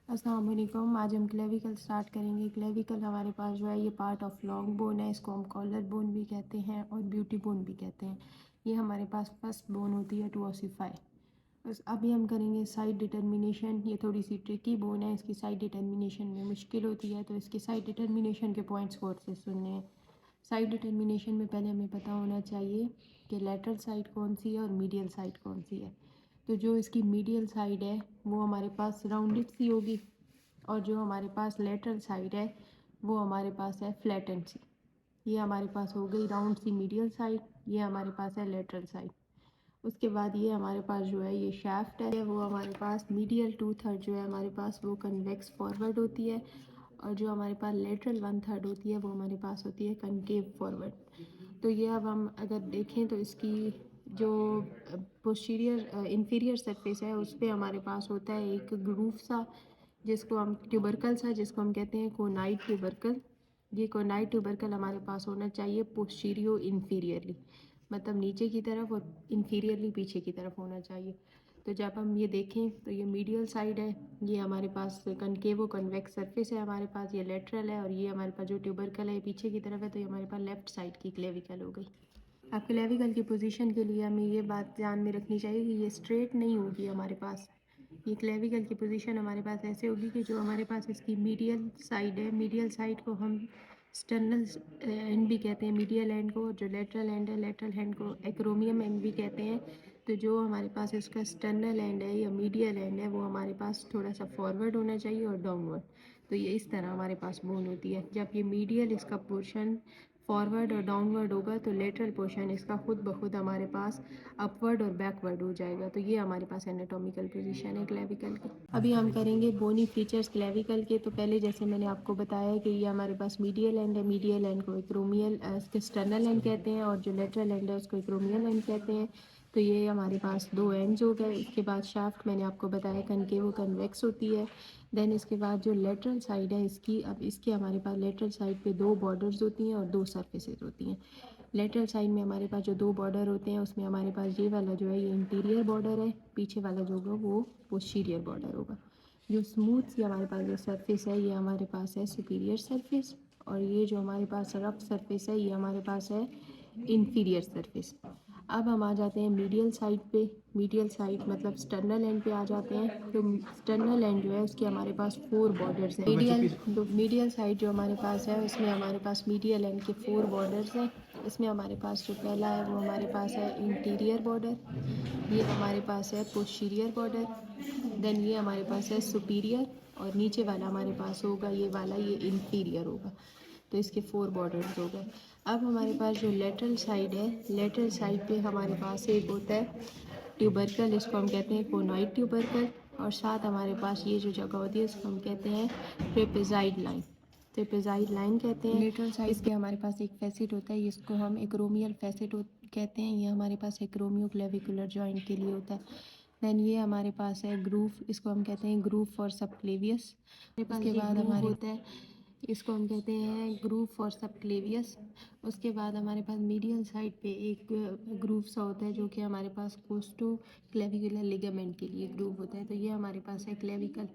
अस्सलाम वालेकुम। आज हम क्लेविकल स्टार्ट करेंगे। क्लेविकल हमारे पास जो है ये पार्ट ऑफ लॉन्ग बोन है, इसको हम कॉलर बोन भी कहते हैं और ब्यूटी बोन भी कहते हैं। ये हमारे पास फर्स्ट बोन होती है टू ऑसिफाई। बस अभी हम करेंगे साइड डिटर्मिनेशन। ये थोड़ी सी ट्रिकी बोन है, इसकी साइड डिटर्मिनेशन में मुश्किल होती है, तो इसकी साइड डिटर्मिनेशन के पॉइंट्स गौर से सुनने हैं। साइड डिटर्मिनेशन में पहले हमें पता होना चाहिए कि लेटरल साइड कौन सी है और मीडियल साइड कौन सी है। तो जो इसकी मीडियल साइड है वो हमारे पास राउंडेड सी होगी, और जो हमारे पास लेटरल साइड है वो हमारे पास है फ्लैटेंड सी। ये हमारे पास हो गई राउंड सी मीडियल साइड, ये हमारे पास है लेटरल साइड। उसके बाद ये हमारे पास जो है ये शाफ्ट है, वो हमारे पास मीडियल 2/3 जो है हमारे पास वो कन्वेक्स फॉरवर्ड होती है, और जो हमारे पास लेटरल 1/3 होती है वो हमारे पास होती है कनकेव फॉरवर्ड। तो ये अब हम अगर देखें तो इसकी जो पोस्टीरियर इंफीरियर सरफेस है उस पर हमारे पास होता है एक ग्रूव सा, जिसको हम ट्यूबरकल सा, जिसको हम कहते हैं कोनाइड ट्यूबरकल। ये कोनाइड ट्यूबरकल हमारे पास होना चाहिए पोस्टीरियो इन्फीरियरली, मतलब नीचे की तरफ, और इन्फीरियरली पीछे की तरफ होना चाहिए। तो जब हम ये देखें तो ये मीडियल साइड है, ये हमारे पास कनकेवो कन्वेक्स सरफेस है, हमारे पास ये लेटरल है, और ये हमारे पास जो ट्यूबरकल है पीछे की तरफ है, तो ये हमारे पास लेफ्ट साइड की क्लेविकल हो गई। अब क्लेविकल की पोजीशन के लिए हमें ये बात ध्यान में रखनी चाहिए कि ये स्ट्रेट नहीं होगी हमारे पास। ये क्लेविकल की पोजीशन हमारे पास ऐसे होगी कि जो हमारे पास इसकी मीडियल साइड है, मीडियल साइड को हम स्टर्नल एंड भी कहते हैं मीडियल एंड को, जो लेटरल एंड है लेटरल एंड को एक्रोमियम एंड भी कहते हैं। तो जो हमारे पास इसका स्टर्नल एंड है या मीडियल एंड है वो हमारे पास थोड़ा सा फॉरवर्ड होना चाहिए और डाउनवर्ड। तो ये इस तरह हमारे पास बोन होती है। जब ये मीडियल इसका पोर्शन फॉरवर्ड और डाउनवर्ड होगा तो लेटरल पोर्शन इसका खुद ब खुद हमारे पास अपवर्ड और बैकवर्ड हो जाएगा। तो ये हमारे पास एनाटॉमिकल पोजीशन है क्लेविकल की। अभी हम करेंगे बोनी फीचर्स क्लेविकल के। तो पहले जैसे मैंने आपको बताया कि ये हमारे पास मीडियल एंड है, मीडियल एंड को एक्रोमियल इसके स्टर्नल एंड कहते हैं, और जो लेटरल एंड है उसको एक्रोमियल एंड कहते हैं। तो ये हमारे पास दो एंड्स हो गए। उसके बाद शाफ्ट मैंने आपको बताया कनकेवो कन्वेक्स होती है। देन इसके बाद जो लेटरल साइड है इसकी, अब इसके हमारे पास लेटरल साइड पे दो बॉर्डर्स होती हैं और दो सरफेसेस होती हैं। लेटरल साइड में हमारे पास जो दो बॉर्डर होते हैं उसमें हमारे पास ये वाला जो है ये इंटीरियर बॉर्डर है, पीछे वाला जो होगा वो पोस्टीरियर बॉर्डर होगा। जो स्मूथ सी हमारे पास जो सरफेस है ये हमारे पास है सुपीरियर सरफेस, और ये जो हमारे पास रफ सरफेस है ये हमारे पास है इन्फीरियर सरफेस। अब हम आ जाते हैं मीडियल साइड पे। मीडियल साइड मतलब स्टर्नल एंड पे आ जाते हैं। तो स्टर्नल एंड जो है उसके हमारे पास 4 बॉर्डर्स हैं। मीडियल साइड जो हमारे पास है उसमें हमारे पास मीडियल एंड के 4 बॉर्डर्स हैं। इसमें हमारे पास जो पहला है वो हमारे पास है इंटीरियर बॉर्डर, ये हमारे पास है पोस्टीरियर बॉर्डर, देन ये हमारे पास है सुपीरियर, और नीचे वाला हमारे पास होगा ये वाला, ये इंफीरियर होगा। तो इसके 4 बॉर्डर्स हो गए। अब हमारे पास जो लेटरल साइड है, लेटरल साइड पे हमारे पास एक होता है ट्यूबरकल, इसको हम कहते हैं कोनॉइड ट्यूबरकल, और साथ हमारे पास ये जो जगह होती है इसको हम कहते हैं ट्रेपेजाइड लाइन। ट्रेपेजाइड लाइन कहते हैं। लेटरल साइड इसके हमारे पास एक फैसेट होता है, इसको हम एक्रोमियल फैसेट कहते हैं। ये हमारे पास एक्रोमियो क्लेविकुलर जॉइंट के लिए होता है। देन ये हमारे पास है ग्रूव, इसको हम कहते हैं ग्रूव फॉर सबक्लेवियस। उसके बाद हमारे होता है, इसको हम कहते हैं ग्रूव फॉर सबक्लेवियस। उसके बाद हमारे पास मीडियल साइड पे एक ग्रूव सा होता है जो कि हमारे पास कोस्टो क्लेविकुलर लिगामेंट के लिए ग्रूव होता है। तो ये हमारे पास है क्लेविकल।